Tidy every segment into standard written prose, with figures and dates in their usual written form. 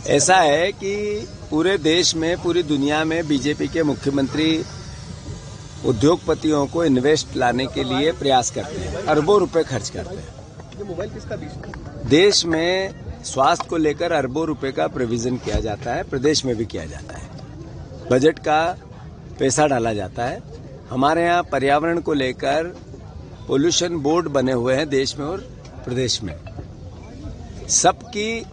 ऐसा है कि पूरे देश में, पूरी दुनिया में बीजेपी के मुख्यमंत्री उद्योगपतियों को इन्वेस्ट लाने के लिए प्रयास करते हैं, अरबों रुपए खर्च करते हैं। ये मोबाइल किसका बीच? देश में स्वास्थ्य को लेकर अरबों रुपए का प्रोविजन किया जाता है, प्रदेश में भी किया जाता है, बजट का पैसा डाला जाता है। हमारे यहाँ पर्यावरण को लेकर पोल्यूशन बोर्ड बने हुए हैं देश में और प्रदेश में। सबकी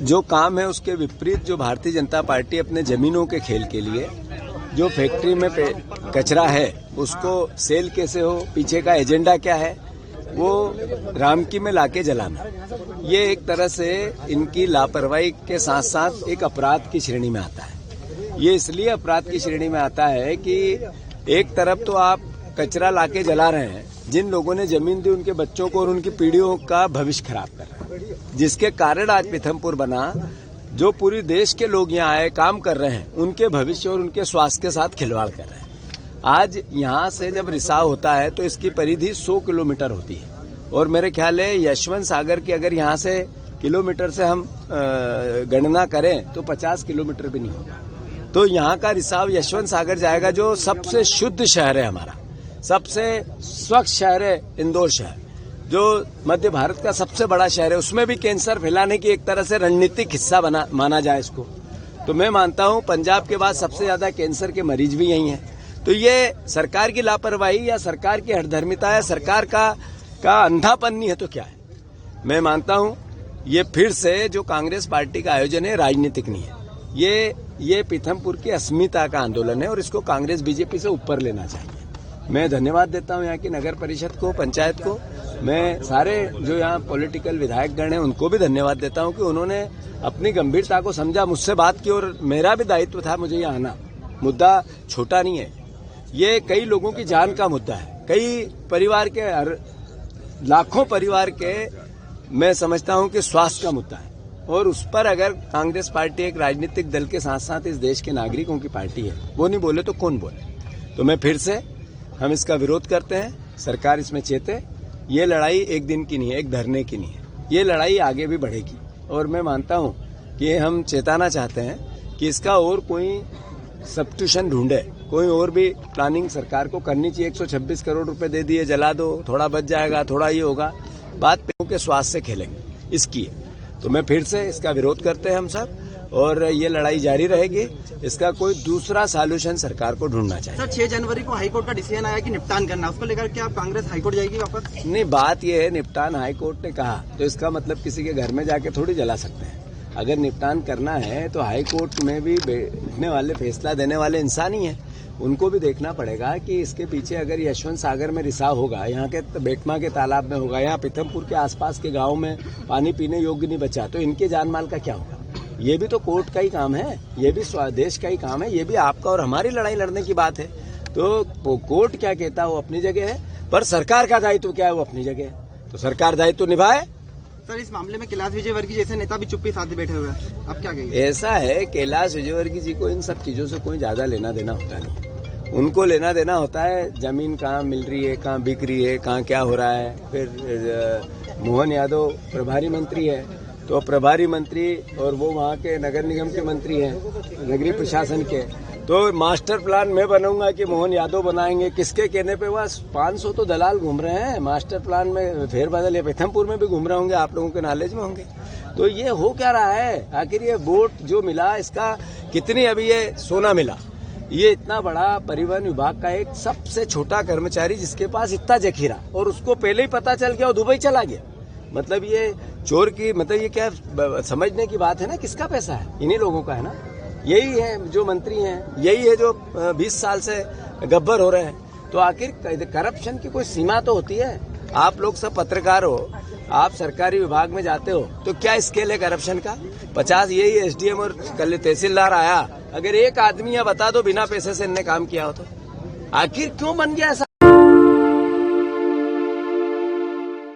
जो काम है उसके विपरीत जो भारतीय जनता पार्टी अपने जमीनों के खेल के लिए जो फैक्ट्री में कचरा है उसको सेल कैसे हो, पीछे का एजेंडा क्या है, वो रामकी में लाके जलाना, ये एक तरह से इनकी लापरवाही के साथ साथ एक अपराध की श्रेणी में आता है। ये इसलिए अपराध की श्रेणी में आता है कि एक तरफ तो आप कचरा लाके जला रहे हैं, जिन लोगों ने जमीन दी उनके बच्चों को और उनकी पीढ़ियों का भविष्य खराब कर रहे हैं, जिसके कारण आज पीथमपुर बना। जो पूरी देश के लोग यहाँ आए काम कर रहे हैं, उनके भविष्य और उनके स्वास्थ्य के साथ खिलवाड़ कर रहे हैं। आज यहाँ से जब रिसाव होता है तो इसकी परिधि 100 किलोमीटर होती है और मेरे ख्याल है यशवंत सागर की अगर यहाँ से किलोमीटर से हम गणना करें तो 50 किलोमीटर भी नहीं होगा। तो यहाँ का रिसाव यशवंत सागर जाएगा, जो सबसे शुद्ध शहर है हमारा, सबसे स्वच्छ शहर है इंदौर शहर, जो मध्य भारत का सबसे बड़ा शहर है। उसमें भी कैंसर फैलाने की एक तरह से रणनीतिक हिस्सा माना जाए इसको, तो मैं मानता हूँ पंजाब के बाद सबसे ज्यादा कैंसर के मरीज भी यही हैं। तो ये सरकार की लापरवाही या सरकार की हठधर्मिता है, सरकार का अंधापन नहीं है तो क्या है। मैं मानता हूँ ये फिर से जो कांग्रेस पार्टी का आयोजन है राजनीतिक नहीं है, ये पीथमपुर की अस्मिता का आंदोलन है और इसको कांग्रेस बीजेपी से ऊपर लेना चाहिए। मैं धन्यवाद देता हूं यहाँ की नगर परिषद को, पंचायत को। मैं सारे जो यहाँ पॉलिटिकल विधायकगण हैं उनको भी धन्यवाद देता हूं कि उन्होंने अपनी गंभीरता को समझा, मुझसे बात की और मेरा भी दायित्व था मुझे यहाँ आना। मुद्दा छोटा नहीं है, ये कई लोगों की जान का मुद्दा है, कई परिवार के, लाखों परिवार के मैं समझता हूं कि स्वास्थ्य का मुद्दा है। और उस पर अगर कांग्रेस पार्टी एक राजनीतिक दल के साथ साथ इस देश के नागरिकों की पार्टी है, वो नहीं बोले तो कौन बोले। तो मैं फिर से हम इसका विरोध करते हैं, सरकार इसमें चेते। ये लड़ाई एक दिन की नहीं है, एक धरने की नहीं है, ये लड़ाई आगे भी बढ़ेगी। और मैं मानता हूं कि हम चेताना चाहते हैं कि इसका और कोई सब्स्टिट्यूशन ढूंढे, कोई और भी प्लानिंग सरकार को करनी चाहिए। 126 करोड़ रुपए दे दिए, जला दो, थोड़ा बच जाएगा, थोड़ा ये होगा, बात पे के स्वास्थ्य से खेलेंगे इसकी है। तो मैं फिर से इसका विरोध करते हैं हम सब, और ये लड़ाई जारी रहेगी। इसका कोई दूसरा सॉल्यूशन सरकार को ढूंढना चाहिए। सर 6 जनवरी को हाईकोर्ट का डिसीजन आया कि निपटान करना, उसको लेकर क्या कांग्रेस हाईकोर्ट जाएगी वापस? नहीं, बात ये है निपटान हाईकोर्ट ने कहा तो इसका मतलब किसी के घर में जाके थोड़ी जला सकते हैं। अगर निपटान करना है तो हाईकोर्ट में भी बैठने वाले, फैसला देने वाले इंसान ही हैं, उनको भी देखना पड़ेगा कि इसके पीछे अगर यशवंत सागर में रिसाव होगा, यहाँ के बेटमा के तालाब में होगा, यहाँ पीथमपुर के आसपास के गाँव में पानी पीने योग्य नहीं बचा, तो इनके जान माल का क्या होगा। ये भी तो कोर्ट का ही काम है, ये भी देश का ही काम है, ये भी आपका और हमारी लड़ाई लड़ने की बात है। तो कोर्ट क्या कहता है वो अपनी जगह है, पर सरकार का दायित्व क्या है वो अपनी जगह है, तो सरकार दायित्व निभाए। सर इस मामले में कैलाश विजयवर्गीय जैसे नेता भी चुप्पी साधे बैठे हुए हैं, आप क्या कहेंगे? ऐसा है, कैलाश विजयवर्गीय जी को इन सब चीजों से कोई ज्यादा लेना देना होता नहीं। उनको लेना देना होता है जमीन कहाँ मिल रही है, कहाँ बिक रही है, कहाँ क्या हो रहा है। फिर मोहन यादव प्रभारी मंत्री है, तो प्रभारी मंत्री और वो वहाँ के नगर निगम के मंत्री हैं, नगरीय प्रशासन के, तो मास्टर प्लान मैं बनाऊंगा कि मोहन यादव बनाएंगे, किसके कहने पे? बस 500 तो दलाल घूम रहे हैं मास्टर प्लान में फेरबदल, या पीथमपुर में भी घूम रहे होंगे, आप लोगों के नॉलेज में होंगे। तो ये हो क्या रहा है आखिर? ये वोट जो मिला इसका कितनी अभी ये सोना मिला? ये इतना बड़ा परिवहन विभाग का एक सबसे छोटा कर्मचारी जिसके पास इतना जखीरा, और उसको पहले ही पता चल गया और दुबई चला गया। मतलब ये चोर की, मतलब ये क्या समझने की बात है ना, किसका पैसा है? इन्हीं लोगों का है ना। यही है जो मंत्री हैं, यही है जो 20 साल से गब्बर हो रहे हैं। तो आखिर करप्शन की कोई सीमा तो होती है। आप लोग सब पत्रकार हो, आप सरकारी विभाग में जाते हो, तो क्या स्केल है करप्शन का? 50 यही एसडीएम और कल तहसीलदार आया, अगर एक आदमी या बता दो बिना पैसे से इनने काम किया हो तो आखिर क्यों बन गया ऐसा?